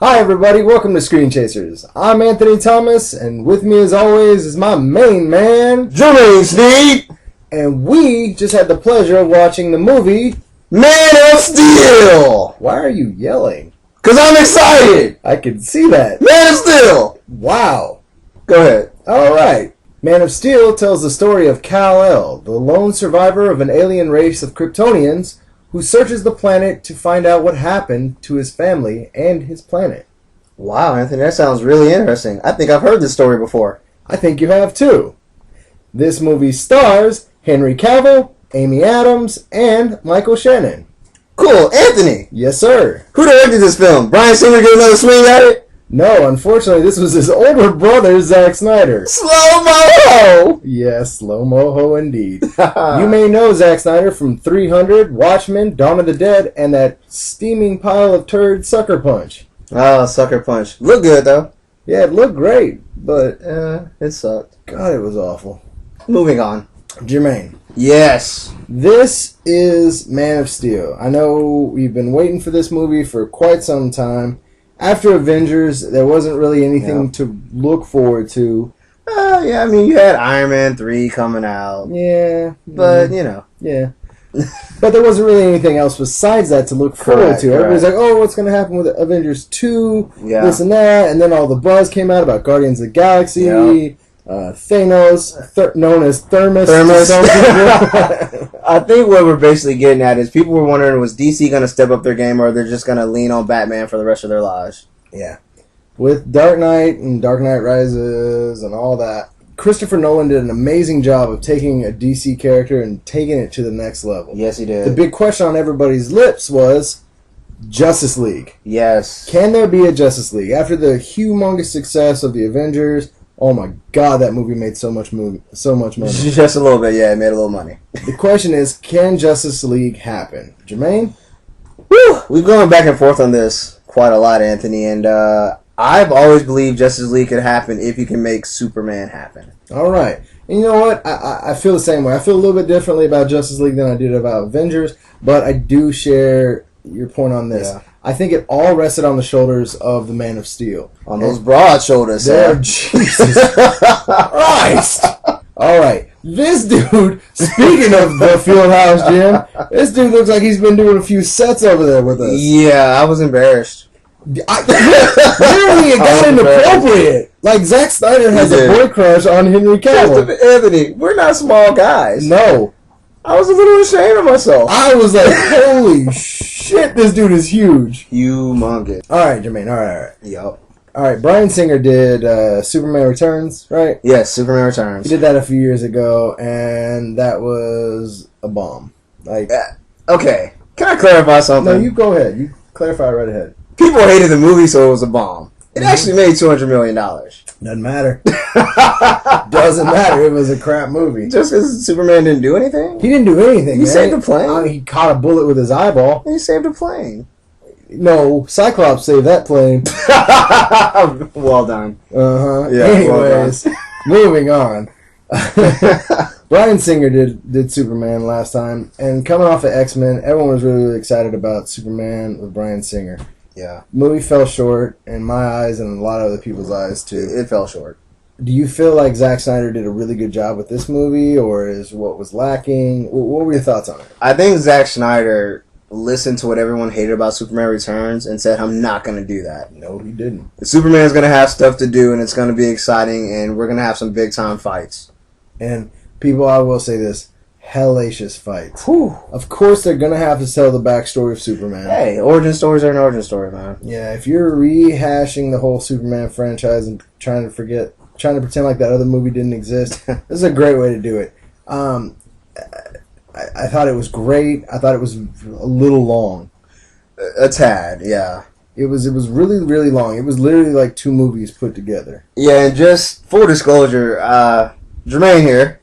Hi everybody, welcome to Screen Chasers. I'm Anthony Thomas, and with me as always is my main man, Jermaine Sneed, and we just had the pleasure of watching the movie Man of Steel. Why are you yelling? Cause I'm excited. I can see that. Man of Steel. Wow. Go ahead. Alright. Man of Steel tells the story of Kal-El, the lone survivor of an alien race of Kryptonians who searches the planet to find out what happened to his family and his planet. Wow, Anthony, that sounds really interesting. I think I've heard this story before. I think you have too. This movie stars Henry Cavill, Amy Adams, and Michael Shannon. Cool. Anthony. Yes, sir. Who directed this film? Bryan Singer get another swing at it? No, unfortunately, this was his older brother, Zack Snyder. Slow-mo! Yes, slow-mo-ho indeed. You may know Zack Snyder from 300, Watchmen, Dawn of the Dead, and that steaming pile of turd Sucker Punch. Oh, Sucker Punch. Look good, though. Yeah, it looked great, but it sucked. God, it was awful. Moving on. Jermaine. Yes. This is Man of Steel. I know we've been waiting for this movie for quite some time. After Avengers, there wasn't really anything to look forward to. Yeah, I mean, you had Iron Man 3 coming out. Yeah. But, you know. Yeah. But there wasn't really anything else besides that to look forward to. Everybody's like, oh, what's going to happen with Avengers 2? Yeah. This and that. And then all the buzz came out about Guardians of the Galaxy. Yeah. Thanos, known as Thermos. I think what we're basically getting at is people were wondering, was DC going to step up their game, or they're just going to lean on Batman for the rest of their lives? Yeah. With Dark Knight and Dark Knight Rises and all that, Christopher Nolan did an amazing job of taking a DC character and taking it to the next level. Yes, he did. The big question on everybody's lips was Justice League. Yes. Can there be a Justice League? After the humongous success of the Avengers, oh my God, that movie made so much money. Just a little bit, yeah, it made a little money. The question is, can Justice League happen? Jermaine? Whew, we've gone back and forth on this quite a lot, Anthony, and I've always believed Justice League could happen if you can make Superman happen. All right. And you know what? I feel the same way. I feel a little bit differently about Justice League than I did about Avengers, but I do share your point on this. Yeah. I think it all rested on the shoulders of the Man of Steel. On those broad shoulders, Jesus Christ. All right. This dude, speaking of the Fieldhouse Gym, this dude looks like he's been doing a few sets over there with us. Yeah, I was embarrassed. Literally, it got inappropriate. Like, Zack Snyder has a boy crush on Henry Cavill. Anthony, we're not small guys. No. I was a little ashamed of myself. I was like, holy shit, this dude is huge. Humongous. All right, Jermaine, all right. Yup. All right, Bryan Singer did Superman Returns, right? Yes, Superman Returns. He did that a few years ago, and that was a bomb. Like, okay, can I clarify something? No, you go ahead. You clarify right ahead. People hated the movie, so it was a bomb. It actually made $200 million. Doesn't matter. Doesn't matter. It was a crap movie. Just because Superman didn't do anything? He didn't do anything. He saved a plane. I mean, he caught a bullet with his eyeball. He saved a plane. No, Cyclops saved that plane. Well done. Yeah. Anyways, well moving on. Bryan Singer did Superman last time, and coming off of X-Men, everyone was really, really excited about Superman with Bryan Singer. Yeah. The movie fell short in my eyes and a lot of other people's eyes too. It fell short. Do you feel like Zack Snyder did a really good job with this movie, or is what was lacking? What were your thoughts on it? I think Zack Snyder listened to what everyone hated about Superman Returns and said, I'm not going to do that. No, he didn't. Superman's going to have stuff to do, and it's going to be exciting, and we're going to have some big-time fights. And people, I will say this, hellacious fights. Whew. Of course, they're going to have to tell the backstory of Superman. Hey, origin stories are an origin story, man. Yeah, if you're rehashing the whole Superman franchise and trying to pretend like that other movie didn't exist, this is a great way to do it. I thought it was great. I thought it was a little long. A tad, yeah. It was really, really long. It was literally like 2 movies put together. Yeah, and just full disclosure, Jermaine here,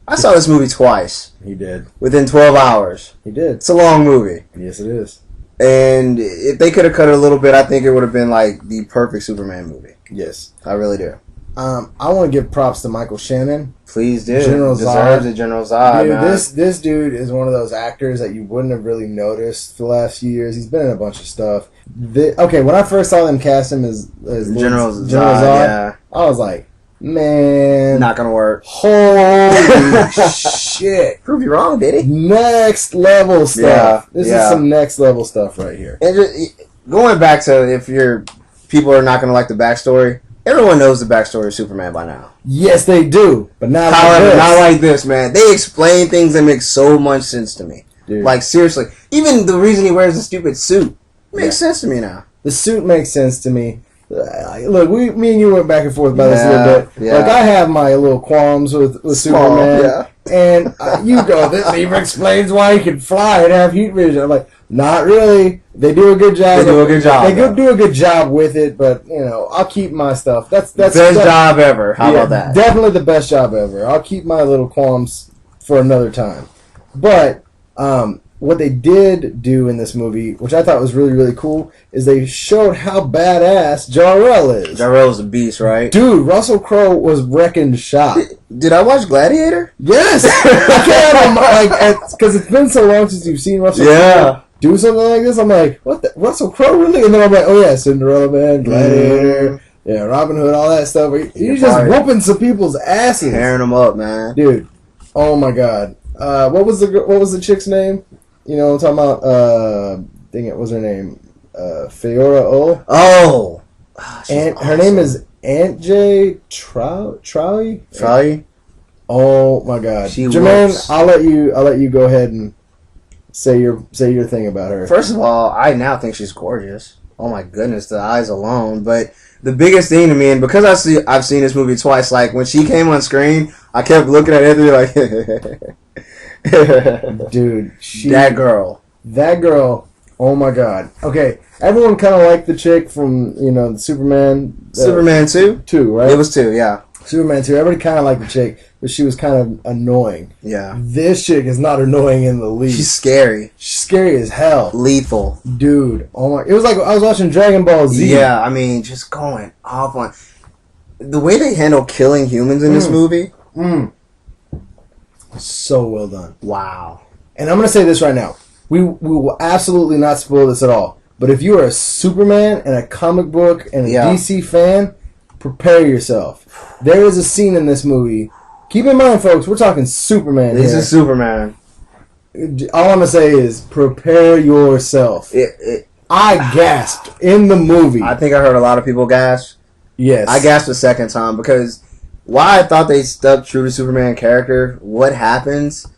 I saw this movie twice. He did. Within 12 hours. He did. It's a long movie. Yes, it is. And if they could have cut it a little bit, I think it would have been like the perfect Superman movie. Yes. I really do. I want to give props to Michael Shannon. Please do. General Deserves Zod. a General Zod, Dude, man. this dude is one of those actors that you wouldn't have really noticed for the last few years. He's been in a bunch of stuff. Okay, when I first saw them cast him as General Zod, yeah. I was like, man, Not gonna work. Holy shit! Prove you wrong, did he? Next level stuff. Yeah, This is some next level stuff right here. And just, going back to if people are not gonna like the backstory. Everyone knows the backstory of Superman by now. Yes, they do, but not However, like this. not like this, man. They explain things that make so much sense to me. Dude. Like, seriously. Even the reason he wears the stupid suit makes sense to me now. The suit makes sense to me. Look, me and you went back and forth about this a little bit. Yeah. Like, I have my little qualms with Superman. Yeah. And you go, this even explains why he can fly and have heat vision. I'm like, not really. They do a good job. They do a good job. They do a good job with it, but, you know, I'll keep my stuff. That's best job ever. How about that? Definitely the best job ever. I'll keep my little qualms for another time. But what they did do in this movie, which I thought was really, really cool, is they showed how badass Jor-El is. Jor-El's a beast, right? Dude, Russell Crowe was wrecking shop. Did I watch Gladiator? Yes! Because it's been so long since you've seen Russell Crowe do something like this. I'm like, what the? Russell Crowe, really? And then I'm like, oh yeah, Cinderella Man, Gladiator, yeah, Robin Hood, all that stuff. He's just whooping some people's asses. Tearing them up, man. Dude, oh my god. What was the chick's name? You know what I'm talking about? Dang it, what's her name? Fiora O. Oh! And her name is Aunt J. Trolley? Trolley? Oh my god. Jermaine, works. I'll let you go ahead and say your thing about her. First of all, I now think she's gorgeous. Oh my goodness, the eyes alone. But the biggest thing to me, and because I've seen this movie twice, like when she came on screen, I kept looking at Anthony like dude, that girl, oh my god. Okay, everyone kind of liked the chick from, you know, Superman 2, right? It was 2, yeah. Superman 2, everybody kind of liked the chick, but she was kind of annoying. Yeah. This chick is not annoying in the least. She's scary. She's scary as hell. Lethal. Dude, oh my, it was like I was watching Dragon Ball Z. Yeah, I mean, just going off on the way they handle killing humans in this movie. So well done. Wow. And I'm going to say this right now. We will absolutely not spoil this at all. But if you are a Superman and a comic book and a DC fan, prepare yourself. There is a scene in this movie. Keep in mind, folks, we're talking Superman This here. is Superman. All I'm going to say is prepare yourself. I gasped in the movie. I think I heard a lot of people gasp. Yes. I gasped the second time because while I thought they stuck true to Superman character, what happens,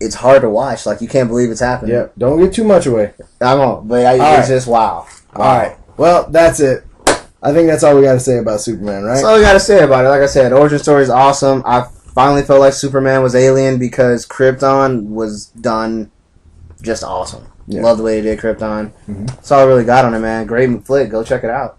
it's hard to watch. Like, you can't believe it's happening. Yep. Don't get too much away. I won't, but it's just wow. All right. Well, that's it. I think that's all we got to say about Superman, right? That's all we got to say about it. Like I said, the origin story is awesome. I finally felt like Superman was alien because Krypton was done just awesome. Yeah. Love the way they did Krypton. That's all I really got on it, man. Great flick. Go check it out.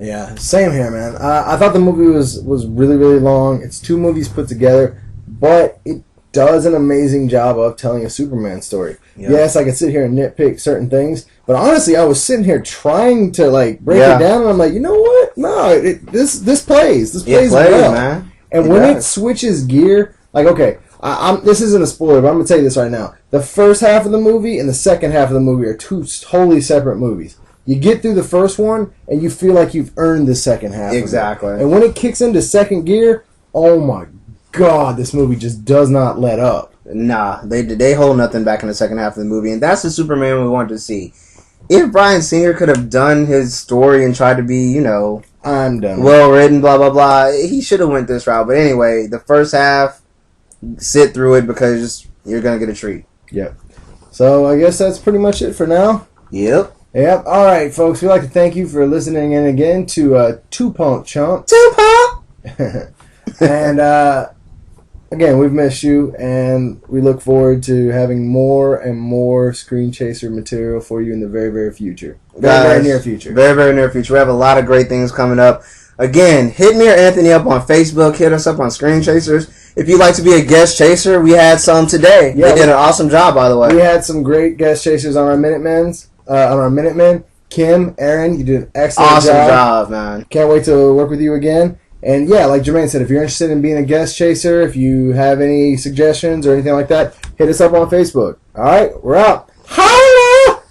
Yeah, same here, man. I thought the movie was really, really long. It's 2 movies put together, but it does an amazing job of telling a Superman story. Yep. Yes, I could sit here and nitpick certain things, but honestly, I was sitting here trying to like break it down, and I'm like, you know what? No, this plays. This plays well, man. And when it switches gear, like, okay, this isn't a spoiler, but I'm gonna tell you this right now. The first half of the movie and the second half of the movie are 2 totally separate movies. You get through the first one, and you feel like you've earned the second half. Exactly. And when it kicks into second gear, oh my god, this movie just does not let up. Nah, they hold nothing back in the second half of the movie, and that's the Superman we wanted to see. If Bryan Singer could have done his story and tried to be, you know, I'm done. Well written, blah blah blah, he should have went this route. But anyway, the first half, sit through it because you're gonna get a treat. Yep. So I guess that's pretty much it for now. Yep. All right, folks. We'd like to thank you for listening in again to Two Punk Chump. And again, we've missed you, and we look forward to having more and more Screen Chaser material for you in the very, very future. Very near future. Very, very near future. We have a lot of great things coming up. Again, hit me or Anthony up on Facebook. Hit us up on Screen Chasers. If you'd like to be a guest chaser, we had some today. Yeah, they did an awesome job, by the way. We had some great guest chasers on our Minutemen. Kim, Aaron, you did an excellent job. Awesome job, man. Can't wait to work with you again. And yeah, like Jermaine said, if you're interested in being a guest chaser, if you have any suggestions or anything like that, hit us up on Facebook. All right, we're out. Holla!